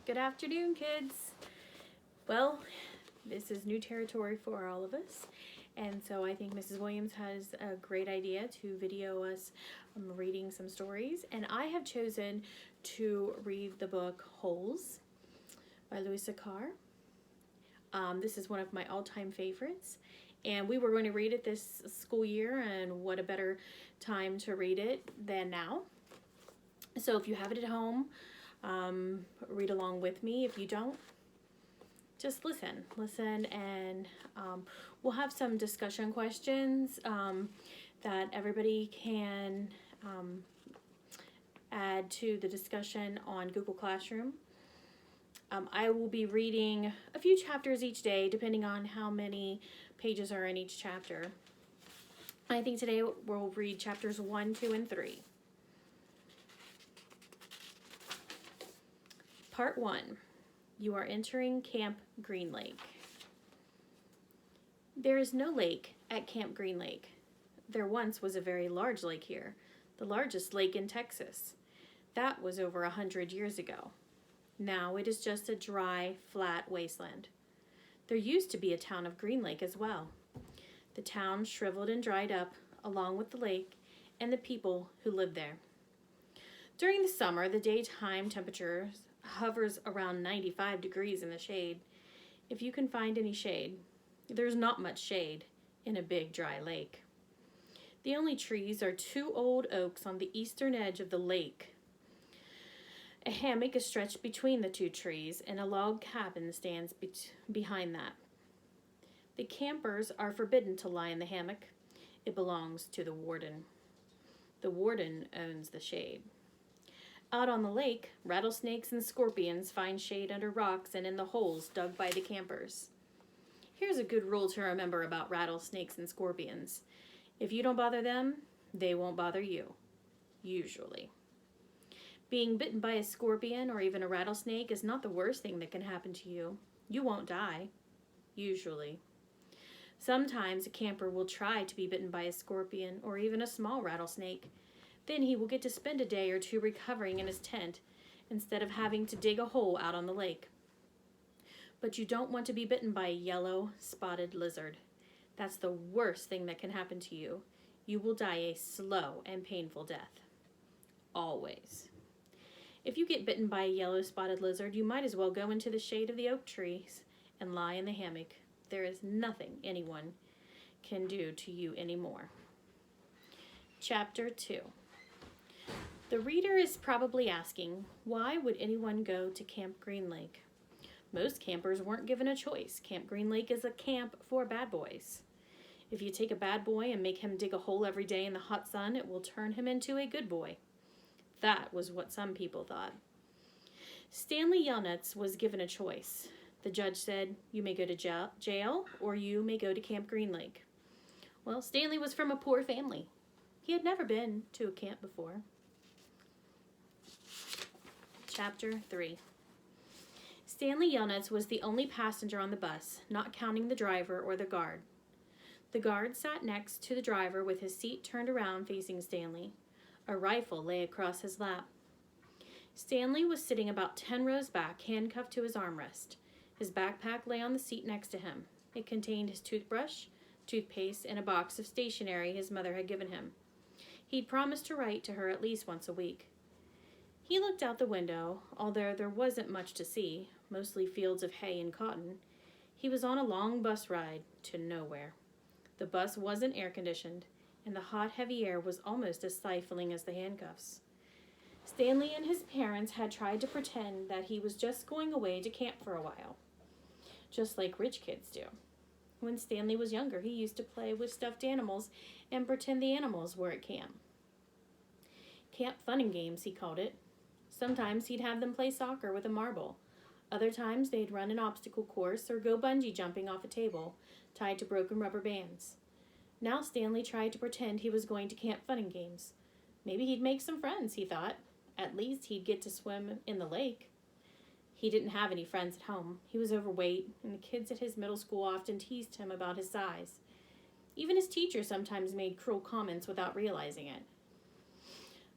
Good afternoon, kids. Well, this is new territory for all of us, and so I think Mrs. Williams has a great idea to video us reading some stories, and I have chosen to read the book Holes by Sachar. This is one of my all-time favorites, and we were going to read it this school year, and what a better time to read it than now. So if you have it at home, read along with me. If you don't, just listen, and we'll have some discussion questions that everybody can add to the discussion on Google Classroom. I will be reading a few chapters each day, depending on how many pages are in each chapter. I think today we'll read chapters 1, 2, and 3. Part 1. You are entering Camp Green Lake. There is no lake at Camp Green Lake. There once was a very large lake here, the largest lake in Texas. That was over 100 years ago. Now it is just a dry, flat wasteland. There used to be a town of Green Lake as well. The town shriveled and dried up, along with the lake and the people who lived there. During the summer, the daytime temperature hovers around 95 degrees in the shade, if you can find any shade. There's not much shade in a big dry lake. The only trees are 2 old oaks on the eastern edge of the lake. A hammock is stretched between the 2 trees, and a log cabin stands behind that. The campers are forbidden to lie in the hammock. It belongs to the warden. The warden owns the shade. Out on the lake, rattlesnakes and scorpions find shade under rocks and in the holes dug by the campers. Here's a good rule to remember about rattlesnakes and scorpions. If you don't bother them, they won't bother you. Usually. Being bitten by a scorpion or even a rattlesnake is not the worst thing that can happen to you. You won't die. Usually. Sometimes a camper will try to be bitten by a scorpion or even a small rattlesnake. Then he will get to spend a day or 2 recovering in his tent instead of having to dig a hole out on the lake. But you don't want to be bitten by a yellow spotted lizard. That's the worst thing that can happen to you. You will die a slow and painful death. Always. If you get bitten by a yellow spotted lizard, you might as well go into the shade of the oak trees and lie in the hammock. There is nothing anyone can do to you anymore. Chapter 2. The reader is probably asking, why would anyone go to Camp Green Lake? Most campers weren't given a choice. Camp Green Lake is a camp for bad boys. If you take a bad boy and make him dig a hole every day in the hot sun, it will turn him into a good boy. That was what some people thought. Stanley Yelnats was given a choice. The judge said, you may go to jail or you may go to Camp Green Lake. Well, Stanley was from a poor family. He had never been to a camp before. Chapter 3. Stanley Yelnats was the only passenger on the bus, not counting the driver or the guard. The guard sat next to the driver with his seat turned around facing Stanley. A rifle lay across his lap. Stanley was sitting about 10 rows back, handcuffed to his armrest. His backpack lay on the seat next to him. It contained his toothbrush, toothpaste, and a box of stationery his mother had given him. He'd promised to write to her at least once a week. He looked out the window, although there wasn't much to see, mostly fields of hay and cotton. He was on a long bus ride to nowhere. The bus wasn't air-conditioned, and the hot, heavy air was almost as stifling as the handcuffs. Stanley and his parents had tried to pretend that he was just going away to camp for a while, just like rich kids do. When Stanley was younger, he used to play with stuffed animals and pretend the animals were at camp. Camp fun and games, he called it. Sometimes he'd have them play soccer with a marble. Other times they'd run an obstacle course or go bungee jumping off a table tied to broken rubber bands. Now Stanley tried to pretend he was going to Camp Fun and Games. Maybe he'd make some friends, he thought. At least he'd get to swim in the lake. He didn't have any friends at home. He was overweight, and the kids at his middle school often teased him about his size. Even his teacher sometimes made cruel comments without realizing it.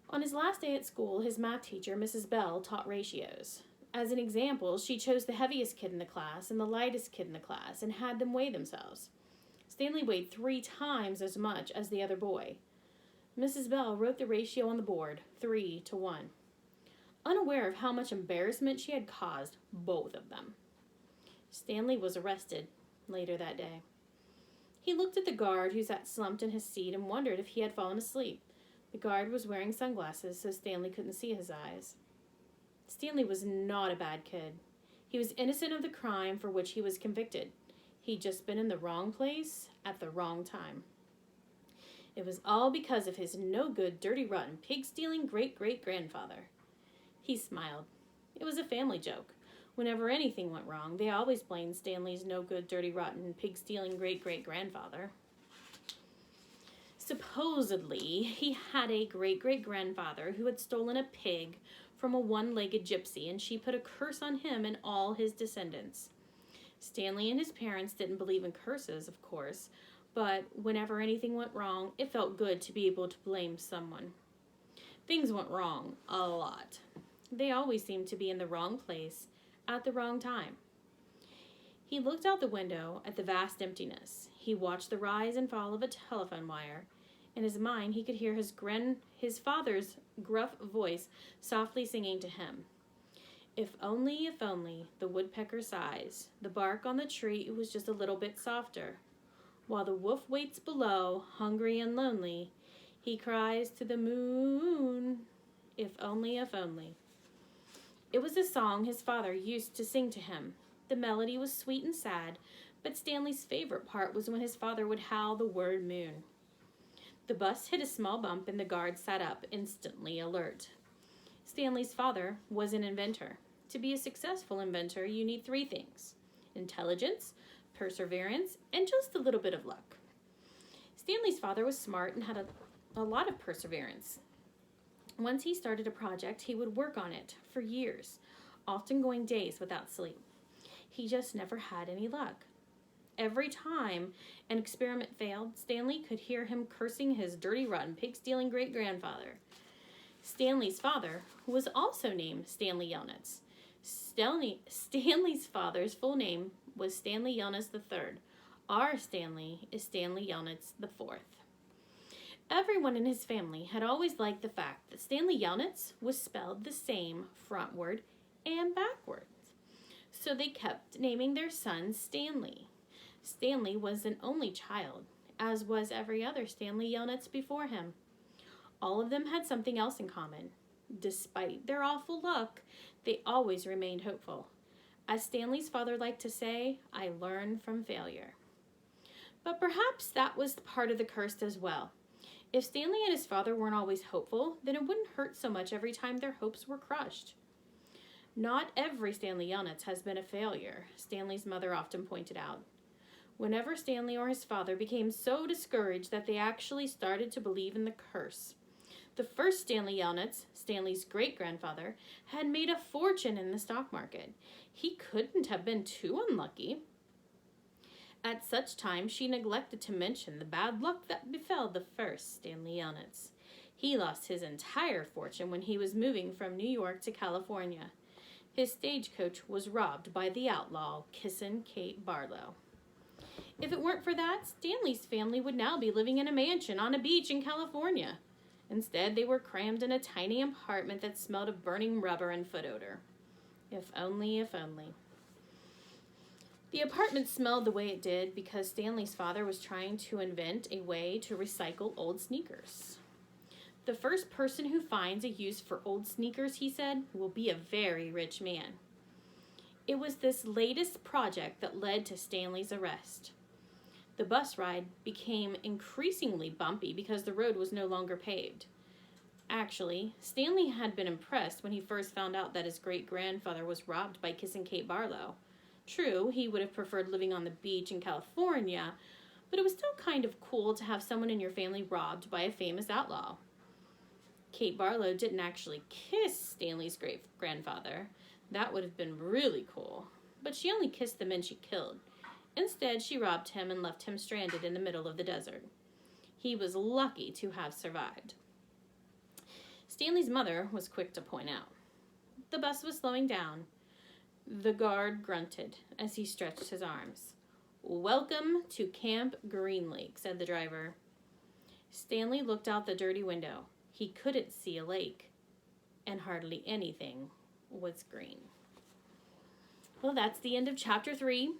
On his last day at school, his math teacher, Mrs. Bell, taught ratios. As an example, she chose the heaviest kid in the class and the lightest kid in the class and had them weigh themselves. Stanley weighed 3 times as much as the other boy. Mrs. Bell wrote the ratio on the board, 3 to 1, unaware of how much embarrassment she had caused both of them. Stanley was arrested later that day. He looked at the guard who sat slumped in his seat and wondered if he had fallen asleep. The guard was wearing sunglasses, so Stanley couldn't see his eyes. Stanley was not a bad kid. He was innocent of the crime for which he was convicted. He'd just been in the wrong place at the wrong time. It was all because of his no-good, dirty, rotten, pig-stealing great-great-grandfather. He smiled. It was a family joke. Whenever anything went wrong, they always blamed Stanley's no-good, dirty, rotten, pig-stealing great-great-grandfather. Supposedly, he had a great-great-grandfather who had stolen a pig from a one-legged gypsy, and she put a curse on him and all his descendants. Stanley and his parents didn't believe in curses, of course, but whenever anything went wrong, it felt good to be able to blame someone. Things went wrong a lot. They always seemed to be in the wrong place at the wrong time. He looked out the window at the vast emptiness. He watched the rise and fall of a telephone wire. In his mind, he could hear his father's gruff voice softly singing to him. If only, the woodpecker sighs. The bark on the tree was just a little bit softer. While the wolf waits below, hungry and lonely, he cries to the moon. If only. It was a song his father used to sing to him. The melody was sweet and sad, but Stanley's favorite part was when his father would howl the word moon. The bus hit a small bump and the guard sat up, instantly alert. Stanley's father was an inventor. To be a successful inventor, you need 3 things: intelligence, perseverance, and just a little bit of luck. Stanley's father was smart and had a lot of perseverance. Once he started a project, he would work on it for years, often going days without sleep. He just never had any luck. Every time an experiment failed, Stanley could hear him cursing his dirty, rotten, pig-stealing great-grandfather. Stanley's father was also named Stanley Yelnats. Stanley's father's full name was Stanley Yelnats III. Our Stanley is Stanley Yelnats IV. Everyone in his family had always liked the fact that Stanley Yelnats was spelled the same frontward and backwards. So they kept naming their son Stanley. Stanley was an only child, as was every other Stanley Yelnats before him. All of them had something else in common. Despite their awful luck, they always remained hopeful. As Stanley's father liked to say, I learned from failure. But perhaps that was part of the curse as well. If Stanley and his father weren't always hopeful, then it wouldn't hurt so much every time their hopes were crushed. Not every Stanley Yelnats has been a failure, Stanley's mother often pointed out. Whenever Stanley or his father became so discouraged that they actually started to believe in the curse. The first Stanley Yelnats, Stanley's great-grandfather, had made a fortune in the stock market. He couldn't have been too unlucky. At such times, she neglected to mention the bad luck that befell the first Stanley Yelnats. He lost his entire fortune when he was moving from New York to California. His stagecoach was robbed by the outlaw, Kissin' Kate Barlow. If it weren't for that, Stanley's family would now be living in a mansion on a beach in California. Instead, they were crammed in a tiny apartment that smelled of burning rubber and foot odor. If only. The apartment smelled the way it did because Stanley's father was trying to invent a way to recycle old sneakers. The first person who finds a use for old sneakers, he said, will be a very rich man. It was this latest project that led to Stanley's arrest. The bus ride became increasingly bumpy because the road was no longer paved. Actually, Stanley had been impressed when he first found out that his great-grandfather was robbed by Kissin' Kate Barlow. True, he would have preferred living on the beach in California, but it was still kind of cool to have someone in your family robbed by a famous outlaw. Kate Barlow didn't actually kiss Stanley's great-grandfather. That would have been really cool. But she only kissed the men she killed. Instead, she robbed him and left him stranded in the middle of the desert. He was lucky to have survived. Stanley's mother was quick to point out. The bus was slowing down. The guard grunted as he stretched his arms. Welcome to Camp Green Lake, said the driver. Stanley looked out the dirty window. He couldn't see a lake, and hardly anything was green. Well, that's the end of chapter 3.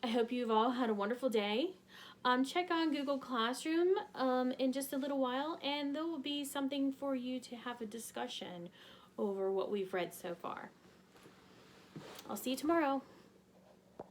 I hope you've all had a wonderful day. Check on Google Classroom in just a little while, and there will be something for you to have a discussion over what we've read so far. I'll see you tomorrow.